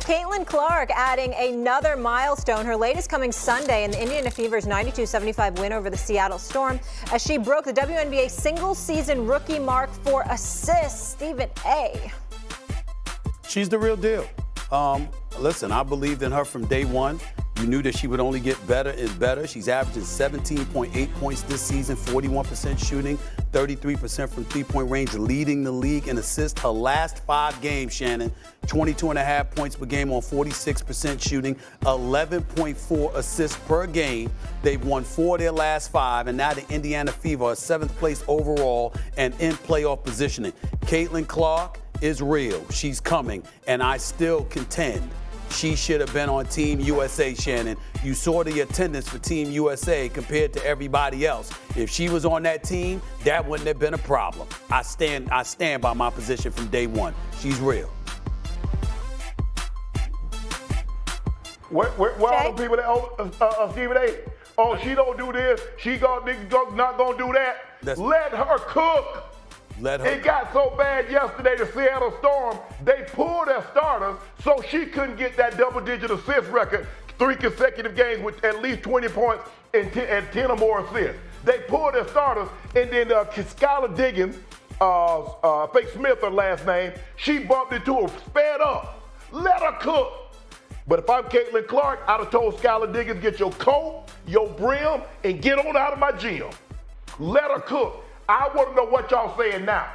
Caitlin Clark adding another milestone, her latest coming Sunday in the Indiana Fever's 92-75 win over the Seattle Storm, as she broke the WNBA single-season rookie mark for assists. Stephen A. She's the real deal. Listen, I believed in her from day one. You knew that she would only get better and better. She's averaging 17.8 points this season, 41% shooting, 33% from three-point range, leading the league in assists. Her last 5 games, Shannon, 22.5 points per game on 46% shooting, 11.4 assists per game. They've won 4 of their last 5, and now the Indiana Fever are 7th place overall and in playoff positioning. Caitlin Clark is real. She's coming, and I still contend she should have been on Team USA, Shannon. You saw the attendance for Team USA compared to everybody else. If she was on that team, that wouldn't have been a problem. I stand by my position from day one. She's real. Where are the people that Stephen A? Oh, she don't do this. She not gonna do that. Let her cook. It got so bad yesterday, the Seattle Storm, they pulled their starters so she couldn't get that double-digit assist record 3 consecutive games with at least 20 points and 10 or more assists. They pulled their starters, and then Skylar Diggins, Faith Smith, her last name, she bumped into her, sped up. Let her cook. But if I'm Caitlin Clark, I'd have told Skylar Diggins, get your coat, your brim, and get on out of my gym. Let her cook. I want to know what y'all saying now,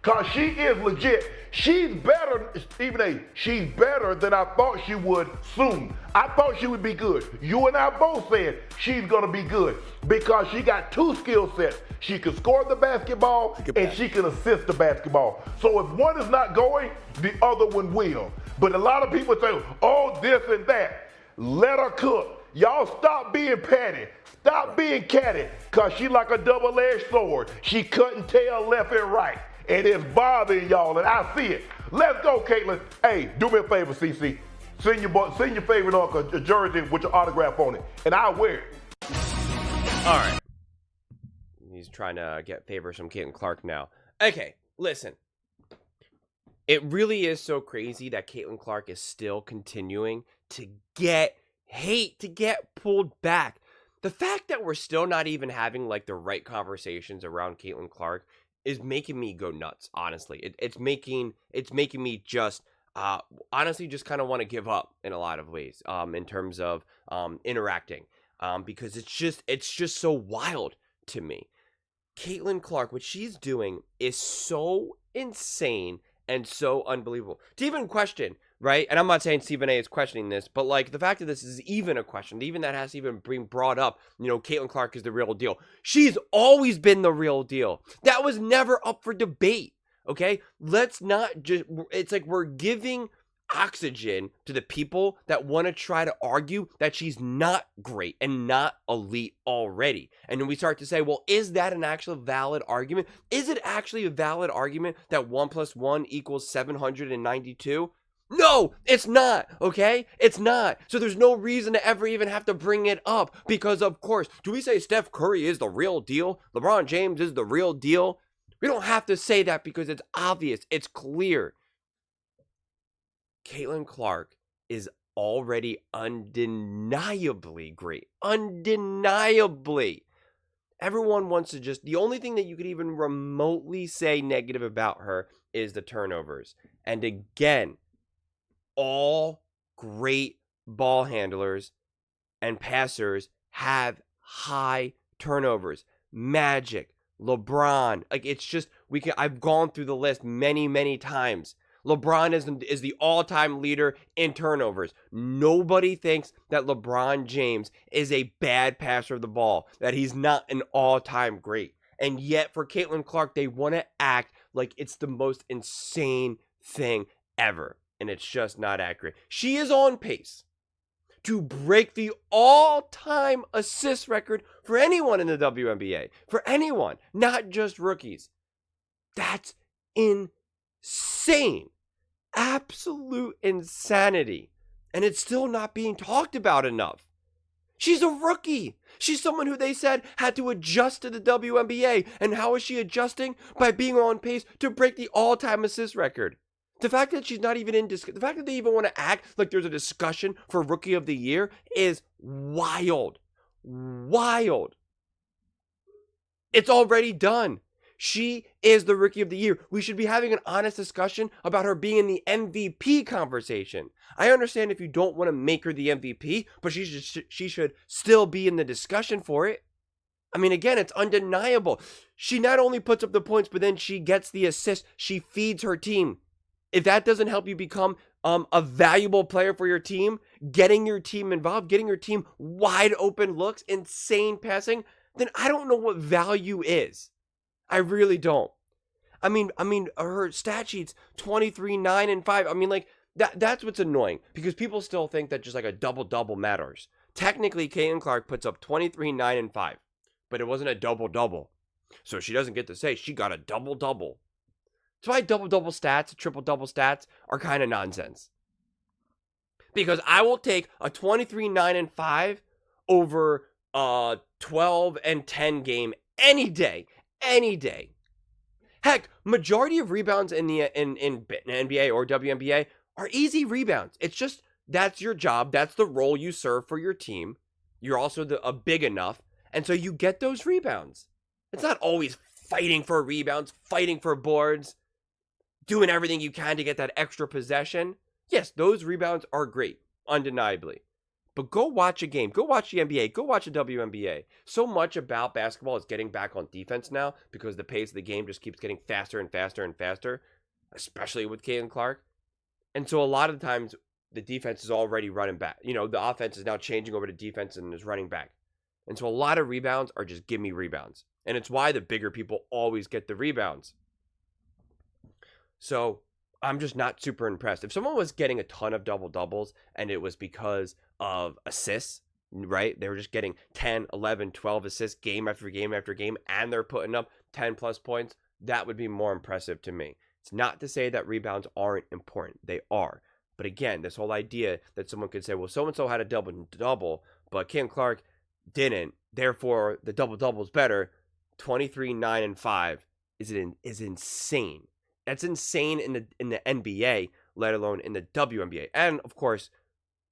because she is legit. She's better, Stephen A., she's better than I thought she would soon. I thought she would be good. You and I both said she's going to be good because she got 2 skill sets. She can score the basketball and she can assist the basketball. So if one is not going, the other one will. But a lot of people say, oh, this and that. Let her cook. Y'all stop being petty. Stop being catty, because she like a double-edged sword. She cutting tail left and right. And it's bothering y'all, and I see it. Let's go, Caitlin. Hey, do me a favor, CC. Send your favorite uncle a jersey with your autograph on it, and I'll wear it. All right. He's trying to get favors from Caitlin Clark now. Okay, listen. It really is so crazy that Caitlin Clark is still continuing to get hate, to get pulled back. The fact that we're still not even having like the right conversations around Caitlin Clark is making me go nuts. Honestly, it's making me just honestly just kind of want to give up in a lot of ways in terms of interacting because it's just so wild to me. Caitlin Clark, what she's doing is so insane and so unbelievable to even question. Right? And I'm not saying Stephen A is questioning this, but like the fact that this is even a question, even that has to even been brought up, Caitlin Clark is the real deal. She's always been the real deal. That was never up for debate. Okay? Let's not just, it's like we're giving oxygen to the people that want to try to argue that she's not great and not elite already. And then we start to say, well, is that an actual valid argument? Is it actually a valid argument that 1 + 1 = 792? No, it's not, okay? It's not. So there's no reason to ever even have to bring it up because, of course, do we say Steph Curry is the real deal? LeBron James is the real deal? We don't have to say that because it's obvious. It's clear. Caitlin Clark is already undeniably great. Undeniably. Everyone wants to the only thing that you could even remotely say negative about her is the turnovers. And again, all great ball handlers and passers have high turnovers. Magic, LeBron, like it's just I've gone through the list many times. LeBron is the all-time leader in turnovers. Nobody thinks that LeBron James is a bad passer of the ball, that he's not an all-time great. And yet for Caitlin Clark, they want to act like it's the most insane thing ever. And it's just not accurate. She is on pace to break the all-time assist record for anyone in the WNBA. For anyone, not just rookies. That's insane. Absolute insanity. And it's still not being talked about enough. She's a rookie. She's someone who they said had to adjust to the WNBA. And how is she adjusting? By being on pace to break the all-time assist record. The fact that she's not even in the fact that they even want to act like there's a discussion for Rookie of the Year is wild. Wild. It's already done. She is the Rookie of the Year. We should be having an honest discussion about her being in the MVP conversation. I understand if you don't want to make her the MVP, but she should still be in the discussion for it. I mean, again, it's undeniable. She not only puts up the points, but then she gets the assist. She feeds her team. If that doesn't help you become a valuable player for your team, getting your team involved, getting your team wide open looks, insane passing, then I don't know what value is. I really don't. I mean, her stat sheet's 23, 9, and 5. I mean, like, that's what's annoying, because people still think that just like a double-double matters. Technically, Caitlin Clark puts up 23, 9, and 5, but it wasn't a double-double. So she doesn't get to say she got a double-double. That's why double-double stats, triple-double stats are kind of nonsense. Because I will take a 23, 9, and 5 over a 12 and 10 game any day. Any day. Heck, majority of rebounds in the NBA or WNBA are easy rebounds. It's just, that's your job. That's the role you serve for your team. You're also big enough. And so you get those rebounds. It's not always fighting for rebounds, fighting for boards, doing everything you can to get that extra possession. Yes, those rebounds are great, undeniably. But go watch a game. Go watch the NBA. Go watch the WNBA. So much about basketball is getting back on defense now, because the pace of the game just keeps getting faster and faster and faster, especially with Caitlin Clark. And so a lot of the times, the defense is already running back. You know, the offense is now changing over to defense and is running back. And so a lot of rebounds are just give me rebounds. And it's why the bigger people always get the rebounds. So I'm just not super impressed. If someone was getting a ton of double-doubles and it was because of assists, right? They were just getting 10, 11, 12 assists game after game after game, and they're putting up 10 plus points, that would be more impressive to me. It's not to say that rebounds aren't important. They are. But again, this whole idea that someone could say, well, so-and-so had a double-double, but Caitlin Clark didn't, therefore the double-double is better. 23, 9, and 5 is insane. That's insane in the NBA, let alone in the WNBA. And, of course,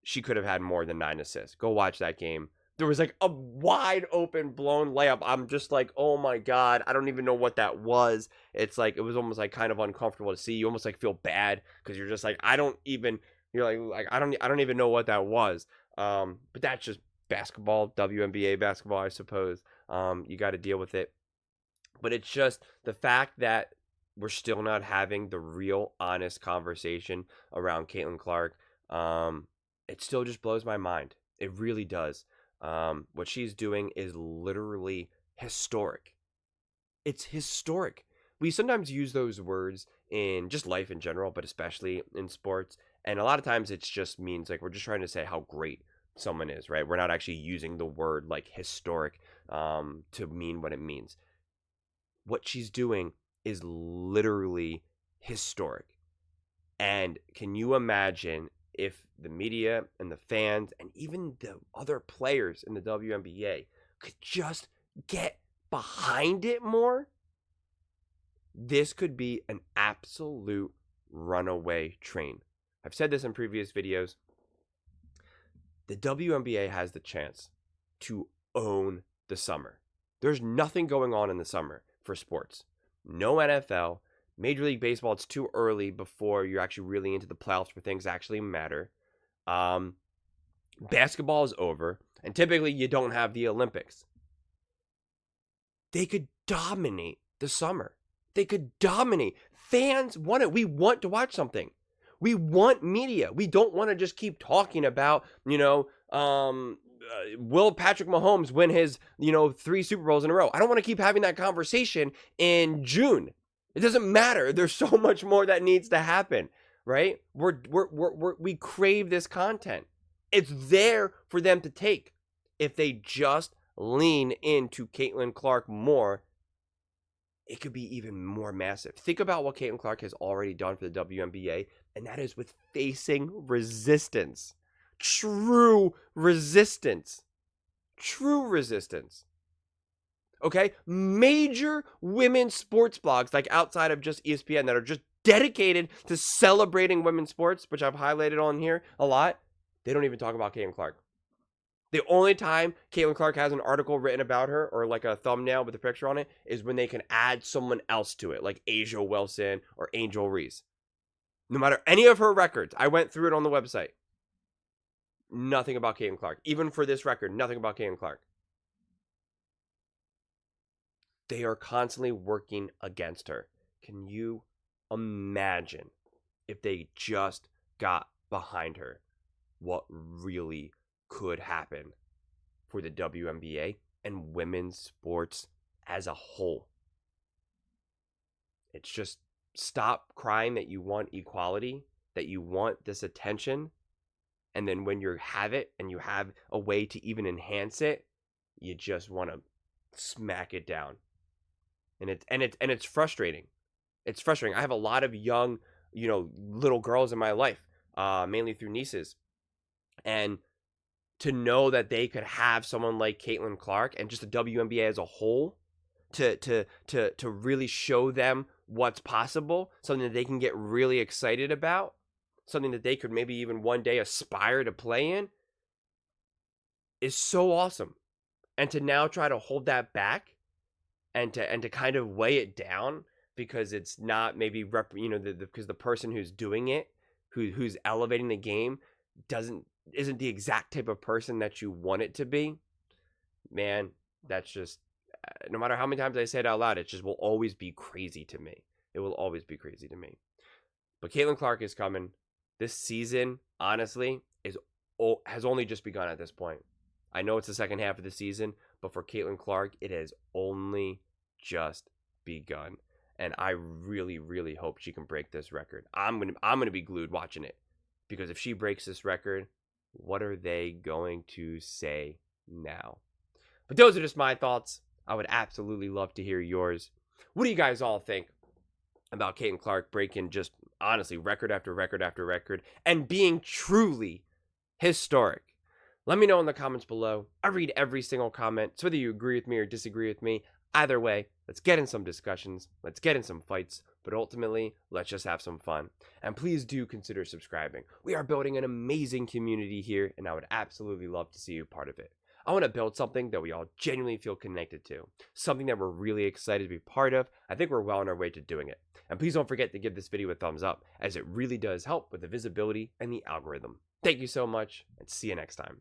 she could have had more than 9 assists. Go watch that game. There was like a wide open blown layup. I'm just like, oh my God, I don't even know what that was. It's like, it was almost like kind of uncomfortable to see. You almost like feel bad because you're just like, I don't even know what that was. But that's just basketball, WNBA basketball, I suppose. You got to deal with it. But it's just the fact that we're still not having the real honest conversation around Caitlin Clark. It still just blows my mind. It really does. What she's doing is literally historic. It's historic. We sometimes use those words in just life in general, but especially in sports. And a lot of times it just means like we're just trying to say how great someone is, right? We're not actually using the word like historic to mean what it means. What she's doing is literally historic. And can you imagine if the media and the fans and even the other players in the WNBA could just get behind it more? This could be an absolute runaway train. I've said this in previous videos. The WNBA has the chance to own the summer. There's nothing going on in the summer for sports. No NFL, Major League Baseball, it's too early before you're actually really into the playoffs where things actually matter. Basketball is over, and typically you don't have the Olympics. They could dominate the summer. They could dominate. Fans want it. We want to watch something. We want media. We don't want to just keep talking about, will Patrick Mahomes win his, 3 Super Bowls in a row? I don't want to keep having that conversation in June. It doesn't matter. There's so much more that needs to happen, right? We crave this content. It's there for them to take. If they just lean into Caitlin Clark more, it could be even more massive. Think about what Caitlin Clark has already done for the WNBA, and that is with facing resistance. True resistance. True resistance. Okay? Major women's sports blogs, like outside of just ESPN, that are just dedicated to celebrating women's sports, which I've highlighted on here a lot, they don't even talk about Caitlin Clark. The only time Caitlin Clark has an article written about her or like a thumbnail with a picture on it is when they can add someone else to it, like Asia Wilson or Angel Reese. No matter any of her records, I went through it on the website. Nothing about Caitlin Clark. Even for this record, nothing about Caitlin Clark. They are constantly working against her. Can you imagine if they just got behind her? What really could happen for the WNBA and women's sports as a whole? It's just stop crying that you want equality, that you want this attention, and then when you have it and you have a way to even enhance it, you just want to smack it down. And it's frustrating. It's frustrating. I have a lot of young, little girls in my life, mainly through nieces. And to know that they could have someone like Caitlin Clark and just the WNBA as a whole to really show them what's possible, something that they can get really excited about, something that they could maybe even one day aspire to play in, is so awesome. And to now try to hold that back and to kind of weigh it down because it's not maybe because the person who's doing it, who's elevating the game, isn't the exact type of person that you want it to be. Man, that's just, no matter how many times I say it out loud, it just will always be crazy to me. It will always be crazy to me. But Caitlin Clark is coming. This season, honestly, has only just begun at this point. I know it's the second half of the season, but for Caitlin Clark, it has only just begun. And I really, really hope she can break this record. I'm gonna be glued watching it, because if she breaks this record, what are they going to say now? But those are just my thoughts. I would absolutely love to hear yours. What do you guys all think about Caitlin Clark breaking just honestly record after record after record and being truly historic? Let me know in the comments below. I read every single comment, so whether you agree with me or disagree with me, either way, let's get in some discussions, let's get in some fights, but ultimately, let's just have some fun. And please do consider subscribing. We are building an amazing community here, and I would absolutely love to see you part of it. I want to build something that we all genuinely feel connected to, something that we're really excited to be part of. I think we're well on our way to doing it. And please don't forget to give this video a thumbs up, as it really does help with the visibility and the algorithm. Thank you so much, and see you next time.